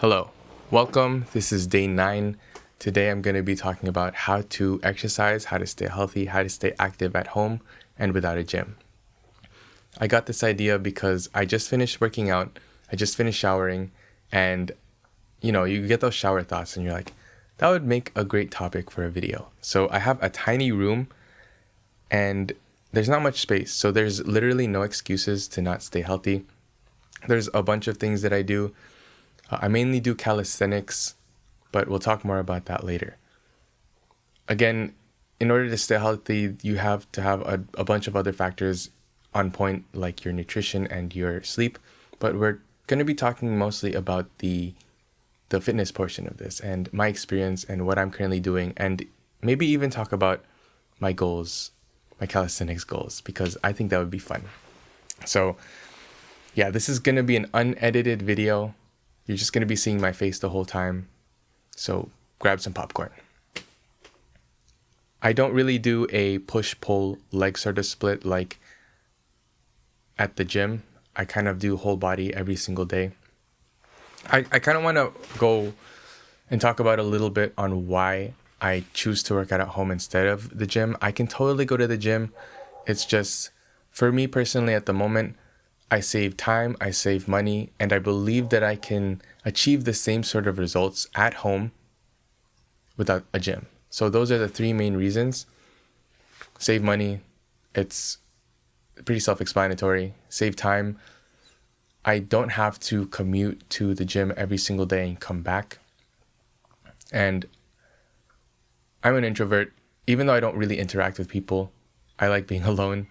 Hello, welcome. This is day 9. Today I'm going to be talking about how to exercise, how to stay healthy, how to stay active at home and without a gym. I got this idea because I just finished working out, I just finished showering, and you get those shower thoughts and you're like, that would make a great topic for a video. So I have a tiny room and there's not much space, so there's literally no excuses to not stay healthy. There's a bunch of things that I do. I mainly do calisthenics, but we'll talk more about that later. Again, in order to stay healthy, you have to have a bunch of other factors on point, like your nutrition and your sleep. But we're going to be talking mostly about the fitness portion of this and my experience and what I'm currently doing, and maybe even talk about my goals, my calisthenics goals, because I think that would be fun. So yeah, this is going to be an unedited video. You're just going to be seeing my face the whole time. So grab some popcorn. I don't really do a push-pull leg sort of split like at the gym. I kind of do whole body every single day. I kind of want to go and talk about a little bit on why I choose to work out at home instead of the gym. I can totally go to the gym. It's just, for me personally at the moment, I save time, I save money, and I believe that I can achieve the same sort of results at home without a gym. So those are the 3 main reasons. Save money, it's pretty self-explanatory. Save time, I don't have to commute to the gym every single day and come back. And I'm an introvert. Even though I don't really interact with people, I like being alone.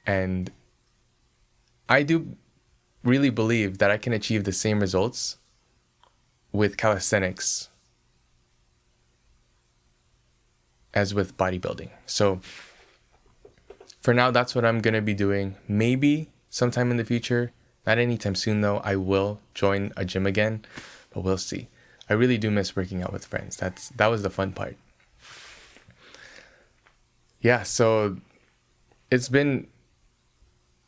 And I do really believe that I can achieve the same results with calisthenics as with bodybuilding. So for now, that's what I'm going to be doing. Maybe sometime in the future, not anytime soon though, I will join a gym again, but we'll see. I really do miss working out with friends. That was the fun part. Yeah, so it's been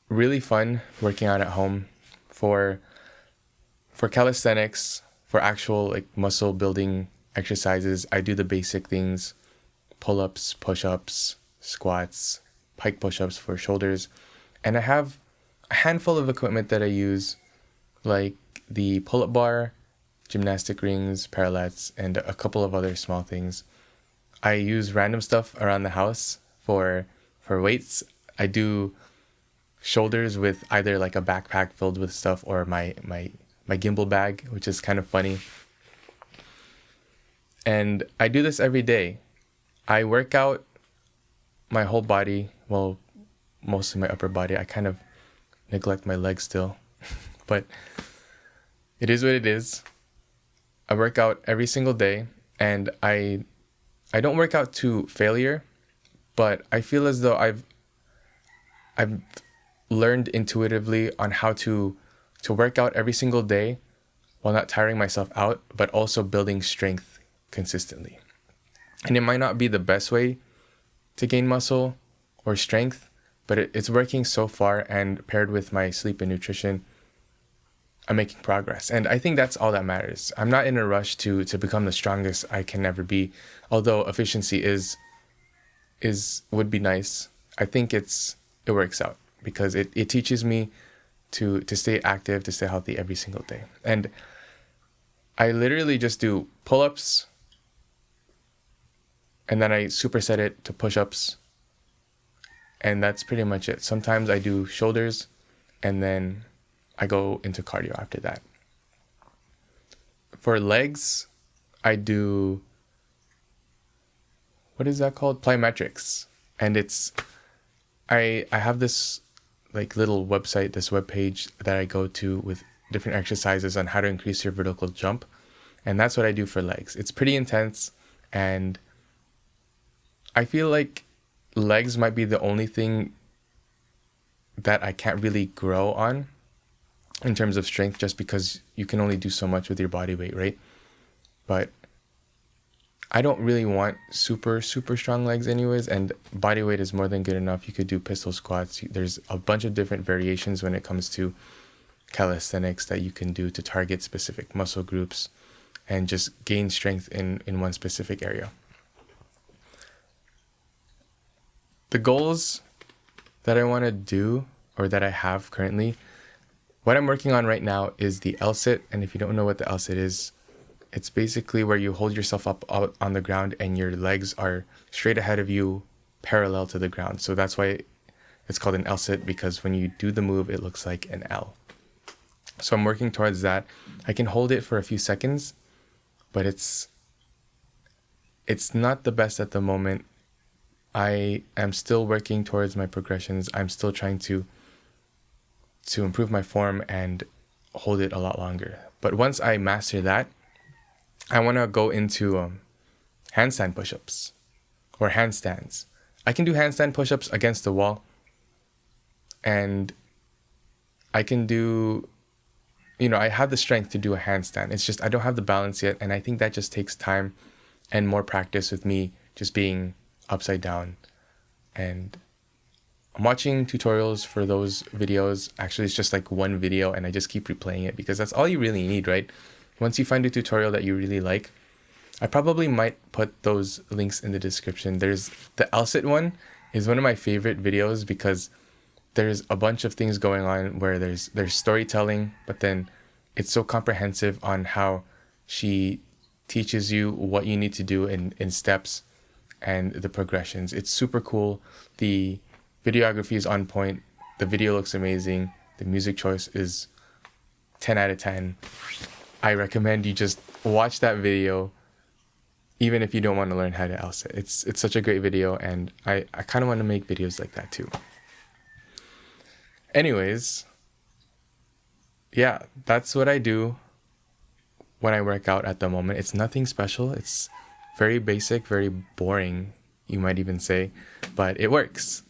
really fun working out at home. For calisthenics, for actual like muscle building exercises, I do the basic things: pull-ups, push-ups, squats, pike push-ups for shoulders. And I have a handful of equipment that I use, like the pull-up bar, gymnastic rings, parallettes, and a couple of other small things. I use random stuff around the house for weights. I do shoulders with either like a backpack filled with stuff or my gimbal bag, which is kind of funny. And I do this every day. I work out my whole body, well, mostly my upper body. I kind of neglect my legs still, but it is what it is. I work out every single day, and I don't work out to failure, but I feel as though I've learned intuitively on how to work out every single day while not tiring myself out, but also building strength consistently. And it might not be the best way to gain muscle or strength, but it's working so far, and paired with my sleep and nutrition, I'm making progress. And I think that's all that matters. I'm not in a rush to become the strongest I can ever be, although efficiency would be nice. I think it works out, because it teaches me to stay active, to stay healthy every single day. And I literally just do pull-ups, and then I superset it to push-ups, and that's pretty much it. Sometimes I do shoulders, and then I go into cardio after that. For legs, I do, what is that called? Plyometrics. And I have this like little website, this web page that I go to with different exercises on how to increase your vertical jump. And that's what I do for legs. It's pretty intense, and I feel like legs might be the only thing that I can't really grow on in terms of strength, just because you can only do so much with your body weight, right? But I don't really want super strong legs anyways, and body weight is more than good enough. You could do pistol squats. There's a bunch of different variations when it comes to calisthenics that you can do to target specific muscle groups and just gain strength in one specific area. The goals that I want to do, or that I have currently, what I'm working on right now is the L-sit. And if you don't know what the L-sit is, it's basically where you hold yourself up on the ground and your legs are straight ahead of you, parallel to the ground. So that's why it's called an L-sit, because when you do the move, it looks like an L. So I'm working towards that. I can hold it for a few seconds, but it's not the best at the moment. I am still working towards my progressions. I'm still trying to improve my form and hold it a lot longer. But once I master that, I want to go into handstand push-ups or handstands. I can do handstand push-ups against the wall, and I can do, I have the strength to do a handstand. It's just I don't have the balance yet, and I think that just takes time and more practice with me just being upside down. And I'm watching tutorials for those videos. Actually, it's just like one video, and I just keep replaying it because that's all you really need, right? Once you find a tutorial that you really like, I probably might put those links in the description. There's the L-sit one is one of my favorite videos because there's a bunch of things going on where there's storytelling, but then it's so comprehensive on how she teaches you what you need to do in steps and the progressions. It's super cool. The videography is on point. The video looks amazing. The music choice is 10 out of 10. I recommend you just watch that video, even if you don't want to learn how to L-sit. It's such a great video, and I kind of want to make videos like that too. Anyways, yeah, that's what I do when I work out at the moment. It's nothing special. It's very basic, very boring, you might even say, but it works.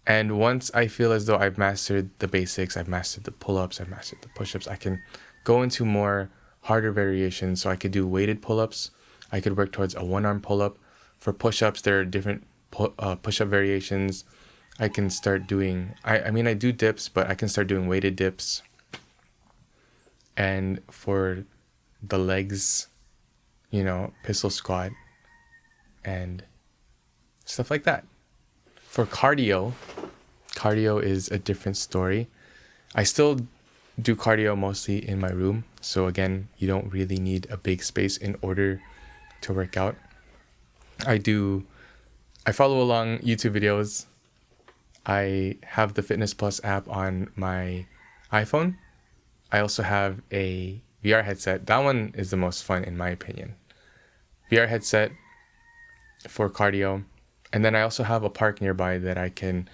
And once I feel as though I've mastered the basics, I've mastered the pull-ups, I've mastered the push-ups, I can go into more harder variations. So I could do weighted pull-ups. I could work towards a one-arm pull-up. For push-ups, there are different push-up variations. I can start doing, I do dips, but I can start doing weighted dips. And for the legs, pistol squat and stuff like that. For cardio is a different story. I still do cardio mostly in my room. So again, you don't really need a big space in order to work out. I follow along YouTube videos. I have the Fitness Plus app on my iPhone. I also have a VR headset. That one is the most fun in my opinion. VR headset for cardio. And then I also have a park nearby that I can,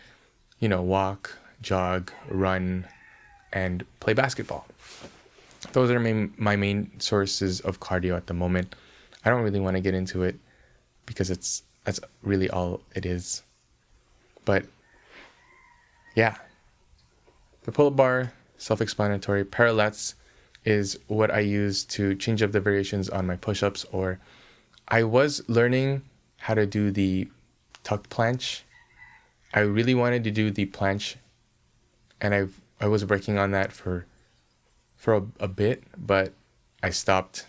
walk, jog, run, and play basketball. Those are my main sources of cardio at the moment. I don't really want to get into it because that's really all it is. But yeah, the pull-up bar, self-explanatory. Parallettes is what I use to change up the variations on my push-ups, or I was learning how to do the tuck planche. I really wanted to do the planche, and I was working on that for a bit, but I stopped.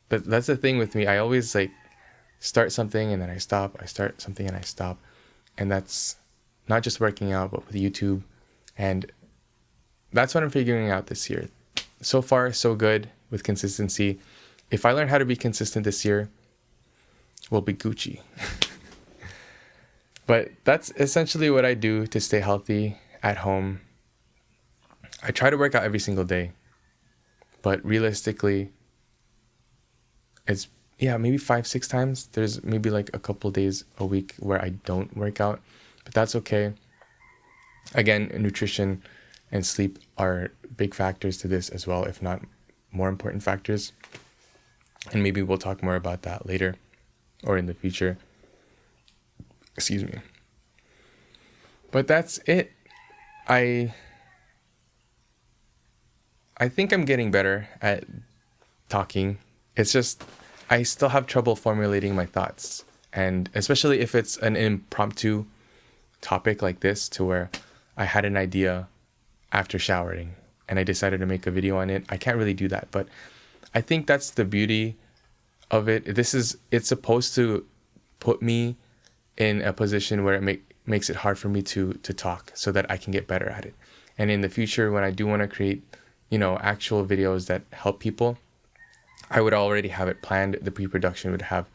But that's the thing with me. I always start something and then I stop. I start something and I stop. And that's not just working out, but with YouTube. And that's what I'm figuring out this year. So far, so good with consistency. If I learn how to be consistent this year, we'll be Gucci. But that's essentially what I do to stay healthy at home. I try to work out every single day, but realistically, it's maybe 5-6 times. There's maybe a couple days a week where I don't work out, but that's okay. Again, nutrition and sleep are big factors to this as well, if not more important factors. And maybe we'll talk more about that later or in the future. Excuse me. But that's it. I think I'm getting better at talking. It's just I still have trouble formulating my thoughts. And especially if it's an impromptu topic like this, to where I had an idea after showering and I decided to make a video on it, I can't really do that. But I think that's the beauty of it. It's supposed to put me in a position where it makes it hard for me to talk, so that I can get better at it. And in the future, when I do want to create, actual videos that help people, I would already have it planned. The pre-production would have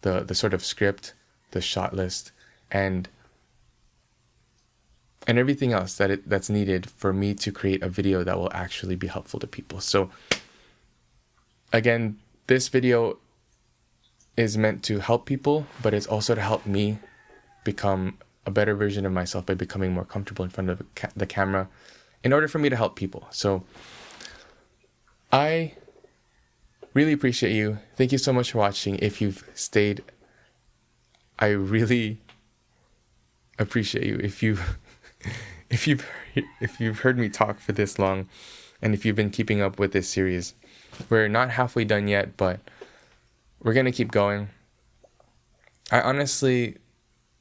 the sort of script, the shot list, and everything else that's needed for me to create a video that will actually be helpful to people. So again, this video is meant to help people, but it's also to help me become a better version of myself by becoming more comfortable in front of the camera in order for me to help people. So I really appreciate you. Thank you so much for watching. If you've stayed, I really appreciate you. If you've heard me talk for this long, and if you've been keeping up with this series, we're not halfway done yet, but we're gonna keep going. I honestly,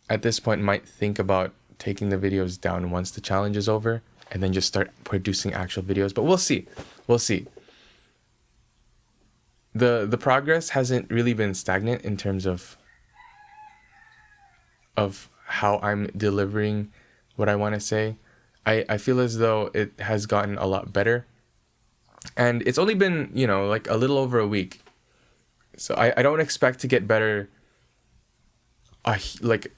at this point, might think about taking the videos down once the challenge is over, and then just start producing actual videos. But we'll see. We'll see. The progress hasn't really been stagnant in terms of how I'm delivering what I want to say. I feel as though it has gotten a lot better. And it's only been, like a little over a week. So I don't expect to get better, like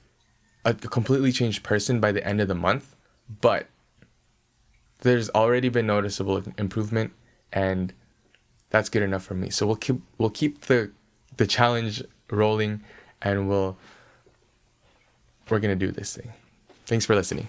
a completely changed person by the end of the month. But there's already been noticeable improvement, and that's good enough for me. So we'll keep the challenge rolling, and we're gonna do this thing. Thanks for listening.